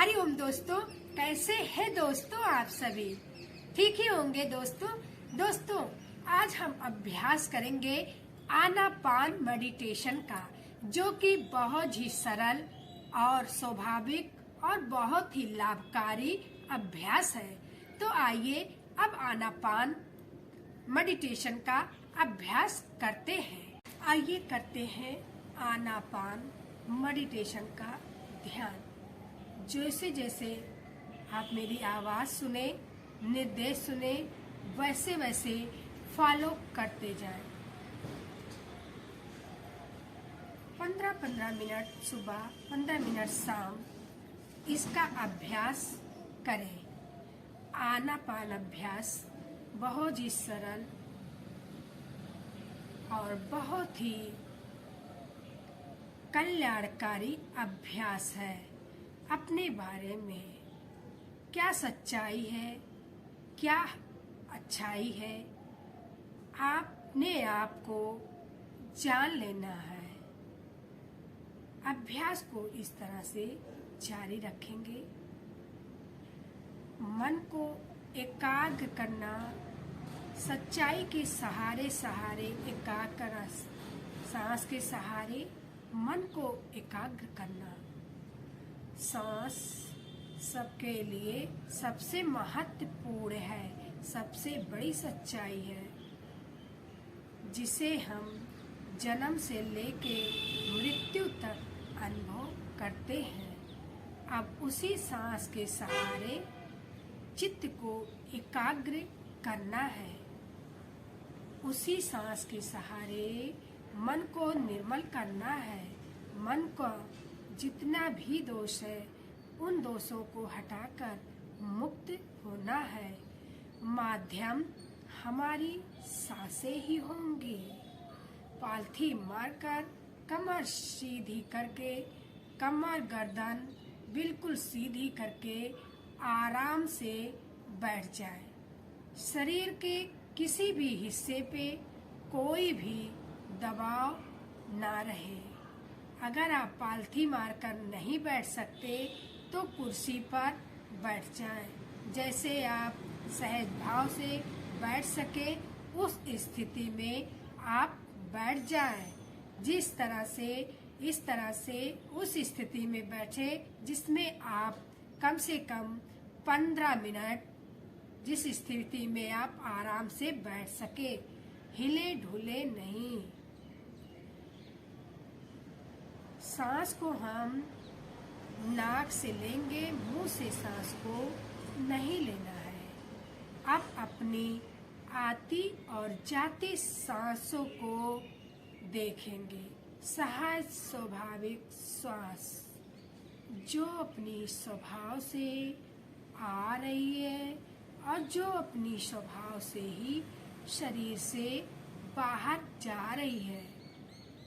हरिओम दोस्तों, कैसे हैं दोस्तों आप सभी? ठीक ही होंगे दोस्तों आज हम अभ्यास करेंगे आनापान मेडिटेशन का, जो कि बहुत ही सरल और स्वाभाविक और बहुत ही लाभकारी अभ्यास है। तो आइए अब आनापान मेडिटेशन का अभ्यास करते हैं। आइए करते हैं आनापान मेडिटेशन का ध्यान। जैसे जैसे आप मेरी आवाज सुने, निर्देश सुने, वैसे वैसे फॉलो करते जाएं। 15-15 मिनट सुबह, 15 मिनट शाम इसका अभ्यास करें। आनापान अभ्यास बहुत ही सरल और बहुत ही कल्याणकारी अभ्यास है। अपने बारे में क्या सच्चाई है, क्या अच्छाई है, आपने आप को जान लेना है। अभ्यास को इस तरह से जारी रखेंगे। मन को एकाग्र करना, सच्चाई के सहारे एकाग्र करना, सांस के सहारे मन को एकाग्र करना। सांस सबके लिए सबसे महत्वपूर्ण है, सबसे बड़ी सच्चाई है, जिसे हम जन्म से लेके मृत्यु तक अनुभव करते हैं। अब उसी सांस के सहारे चित्त को एकाग्र करना है। उसी सांस के सहारे मन को निर्मल करना है। मन को जितना भी दोष है, उन दोषों को हटाकर मुक्त होना है। माध्यम हमारी सांसें ही होंगी। पालथी मारकर कमर सीधी करके, कमर गर्दन बिल्कुल सीधी करके आराम से बैठ जाए। शरीर के किसी भी हिस्से पे कोई भी दबाव ना रहे। अगर आप पालथी मारकर नहीं बैठ सकते तो कुर्सी पर बैठ जाएं। जैसे आप सहज भाव से बैठ सके उस स्थिति में आप बैठ जाएं। जिस तरह से इस तरह से उस स्थिति में बैठे जिसमें आप कम से कम 15 मिनट, जिस स्थिति में आप आराम से बैठ सके, हिले ढुले नहीं। सांस को हम नाक से लेंगे, मुंह से सांस को नहीं लेना है। अब अपनी आती और जाती सांसों को देखेंगे। सहज स्वाभाविक श्वास जो अपनी स्वभाव से आ रही है और जो अपनी स्वभाव से ही शरीर से बाहर जा रही है।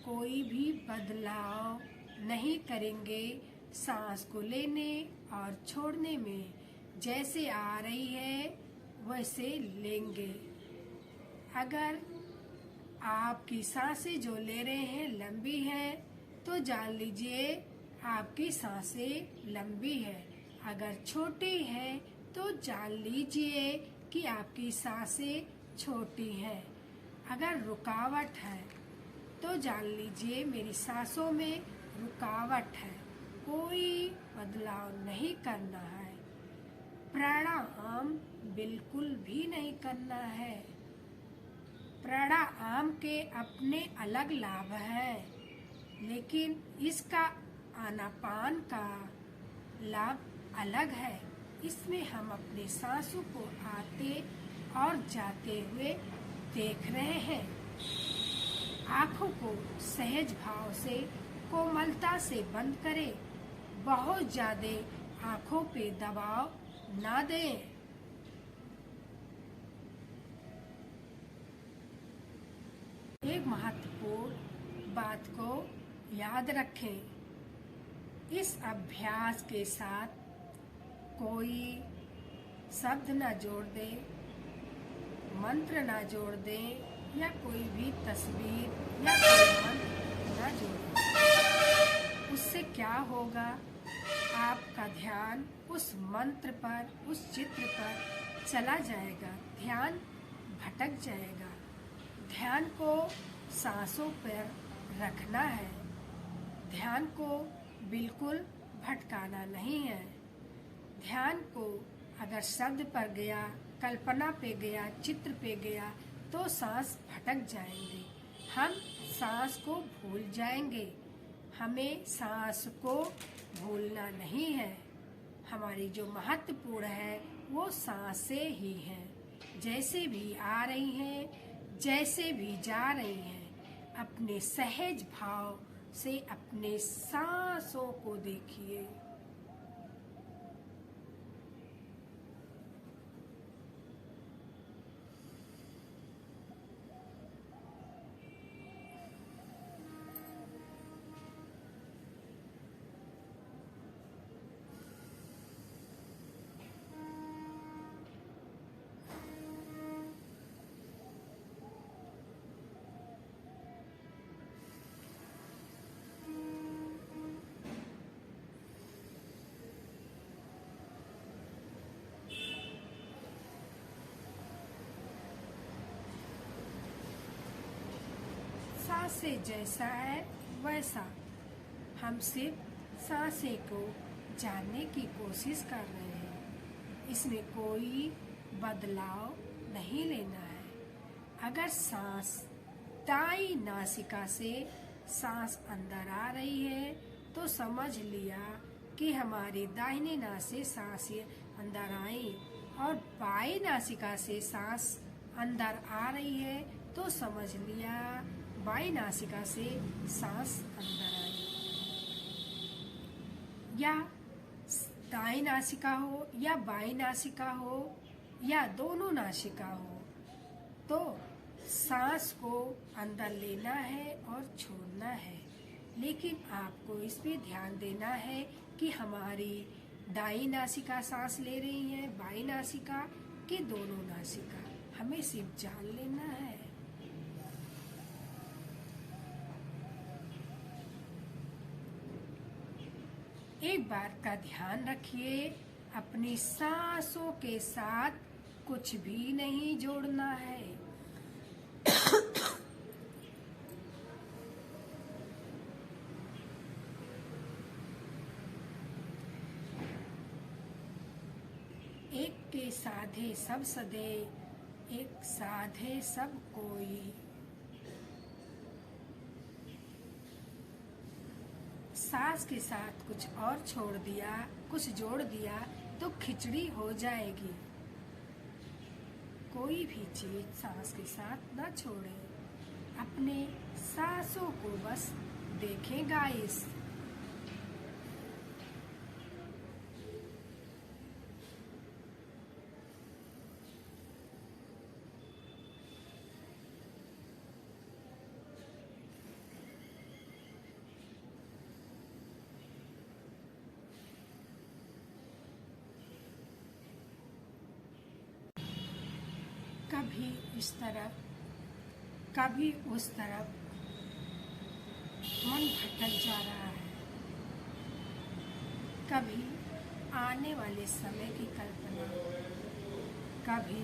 कोई भी बदलाव नहीं करेंगे। सांस को लेने और छोड़ने में जैसे आ रही है वैसे लेंगे। अगर आपकी सांसें जो ले रहे हैं लंबी है तो जान लीजिए आपकी सांसें लंबी है। अगर छोटी है तो जान लीजिए कि आपकी सांसें छोटी है। अगर रुकावट है तो जान लीजिए मेरी सांसों में रुकावट है। कोई बदलाव नहीं करना है। प्राणायाम बिल्कुल भी नहीं करना है। प्राणायाम के अपने अलग लाभ हैं, लेकिन इसका आनापान का लाभ अलग है। इसमें हम अपने सांसों को आते और जाते हुए देख रहे हैं। आँखों को सहज भाव से कोमलता से बंद करें। बहुत ज्यादा आँखों पे दबाव ना दें। एक महत्वपूर्ण बात को याद रखें। इस अभ्यास के साथ कोई शब्द ना जोड़ दें, मंत्र ना जोड़ दें या कोई भी तस्वीर या कोई मंत्र ना जोड़ दें। उससे क्या होगा आपका ध्यान उस मंत्र पर, उस चित्र पर चला जाएगा। ध्यान भटक जाएगा। ध्यान को सांसों पर रखना है। ध्यान को बिल्कुल भटकाना नहीं है। ध्यान को अगर शब्द पर गया, कल्पना पे गया, चित्र पे गया तो सांस भटक जाएंगे। हम सांस को भूल जाएंगे। हमें सांस को भूलना नहीं है। हमारी जो महत्वपूर्ण है वो सांसें ही हैं। जैसे भी आ रही हैं, जैसे भी जा रही हैं, अपने सहज भाव से अपने सांसों को देखिए। सांसें जैसा है वैसा। हम सिर्फ सांसें को जानने की कोशिश कर रहे हैं। इसमें कोई बदलाव नहीं लेना है। अगर सांस दाईं नासिका से सांस अंदर आ रही है तो समझ लिया कि हमारी दाहिने नाक से सांसें अंदर आई, और बाईं नासिका से सांस अंदर आ रही है तो समझ लिया बाईं नासिका से सांस अंदर आई। या दाईं नासिका हो या बाईं नासिका हो या दोनों नासिका हो, तो सांस को अंदर लेना है और छोड़ना है। लेकिन आपको इस पे ध्यान देना है कि हमारी दाईं नासिका सांस ले रही है, बाईं नासिका कि दोनों नासिका, हमें सिर्फ जान लेना है। एक बार का ध्यान रखिए, अपनी सांसों के साथ कुछ भी नहीं जोड़ना है। एक के साधे सब सदे, एक साधे सब कोई। सांस के साथ कुछ और छोड़ दिया, कुछ जोड़ दिया तो खिचड़ी हो जाएगी। कोई भी चीज सांस के साथ ना छोड़े। अपने सांसों को बस देखें गाइस। कभी इस तरफ, कभी उस तरफ मन भटक जा रहा है। कभी आने वाले समय की कल्पना, कभी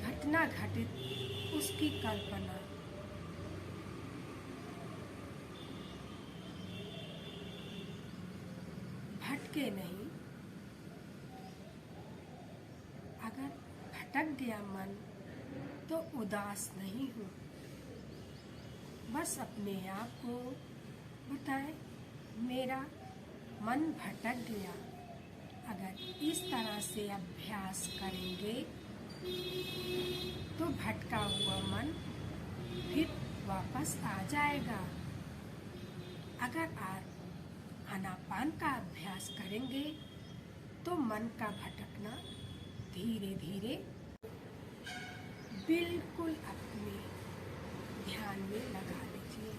घटना घटित उसकी कल्पना। भटके नहीं। अगर भटक गया मन तो उदास नहीं हो। बस अपने आप को बताएं, मेरा मन भटक गया। अगर इस तरह से अभ्यास करेंगे तो भटका हुआ मन फिर वापस आ जाएगा। अगर आप आनापान का अभ्यास करेंगे तो मन का भटकना धीरे धीरे बिल्कुल अपने ध्यान में लगा लीजिए।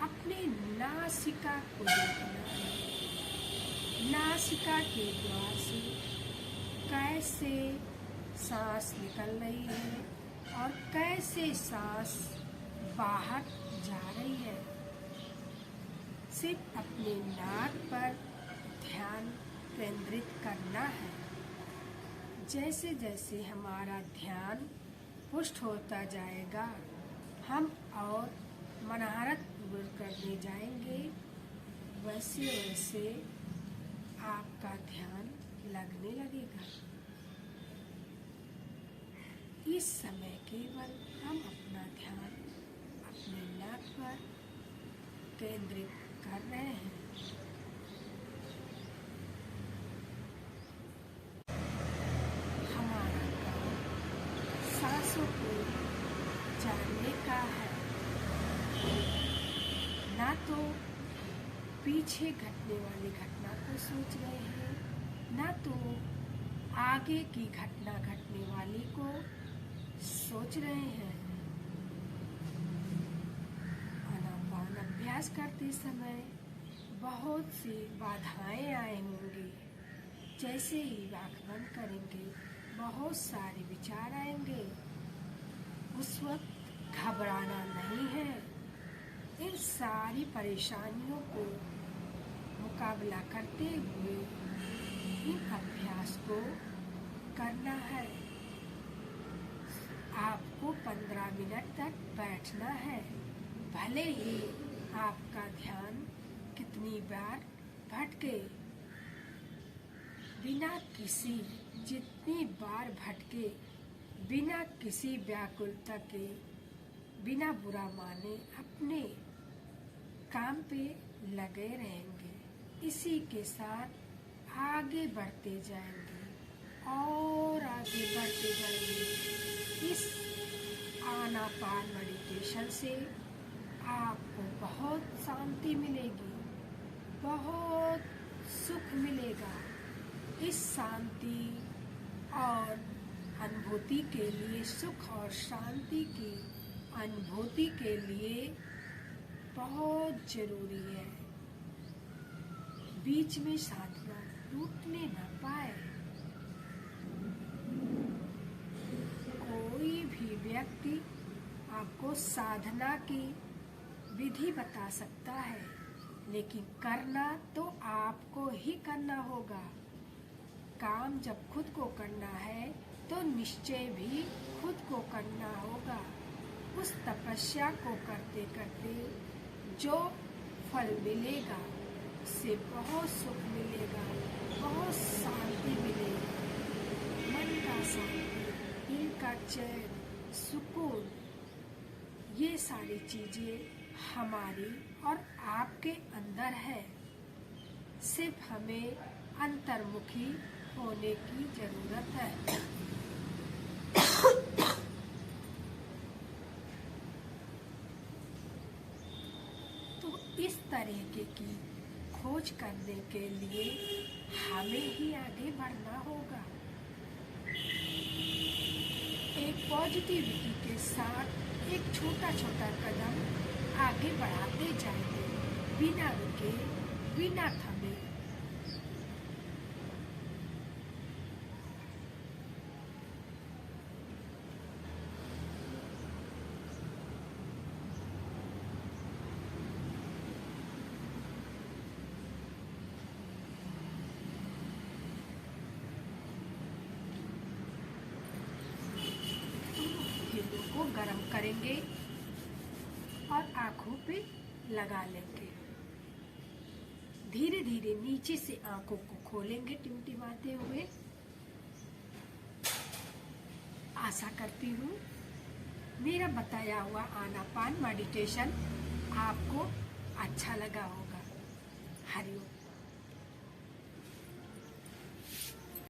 अपने नासिका को देखना है। नासिका के द्वार से कैसे सांस निकल रही है और कैसे सांस बाहर जा रही है। सिर्फ अपने नाक पर ध्यान केंद्रित करना है। जैसे जैसे हमारा ध्यान पुष्ट होता जाएगा, हम और महारत पूर्ण करने जाएंगे। वैसे वैसे आपका ध्यान लगने लगेगा। इस समय केवल हम अपना ध्यान अपने नाक पर केंद्रित कर रहे हैं। हमारा काम सांसों को जानने का है, ना तो पीछे घटने वाली घटना को सोच रहे हैं, ना तो आगे की घटना घटने वाली को सोच रहे हैं। आनापान अभ्यास करते समय बहुत सी बाधाएं आए होंगी। जैसे ही आँख बंद करेंगे, बहुत सारे विचार आएंगे। उस वक्त घबराना नहीं है। इन सारी परेशानियों को मुकाबला करते हुए इन अभ्यास को करना है। आपको 15 मिनट तक बैठना है। भले ही आपका ध्यान कितनी बार भटके, बिना किसी जितनी बार भटके, बिना किसी व्याकुलता के, बिना बुरा माने अपने काम पे लगे रहेंगे। इसी के साथ आगे बढ़ते जाएंगे और आगे बढ़ते जाएंगे। इस आनापान मेडिटेशन से आपको बहुत शांति मिलेगी, बहुत सुख मिलेगा। इस शांति और अनुभूति के लिए, सुख और शांति की अनुभूति के लिए बहुत जरूरी है। बीच में साधना टूटने न पाए। कोई भी व्यक्ति आपको साधना की विधि बता सकता है, लेकिन करना तो आपको ही करना होगा। काम जब खुद को करना है तो निश्चय भी खुद को करना होगा। उस तपस्या को करते करते जो फल मिलेगा, उससे बहुत सुख मिलेगा, बहुत शांति मिलेगी। मन का शांति, दिल का चैन, सुकून, ये सारी चीजें हमारी और आपके अंदर है। सिर्फ हमें अंतर्मुखी होने की जरूरत है। तो इस तरीके की खोज करने के लिए हमें ही आगे बढ़ना होगा। एक पॉजिटिविटी के साथ एक छोटा छोटा कदम आगे बढ़ाते जाएंगे, बिना रुके, बिना थमे। को गरम करेंगे और आँखों पे लगा लेंगे। धीरे धीरे नीचे से आँखों को खोलेंगे टिमटिमाते हुए। आशा करती हूँ मेरा बताया हुआ आनापान मेडिटेशन आपको अच्छा लगा होगा।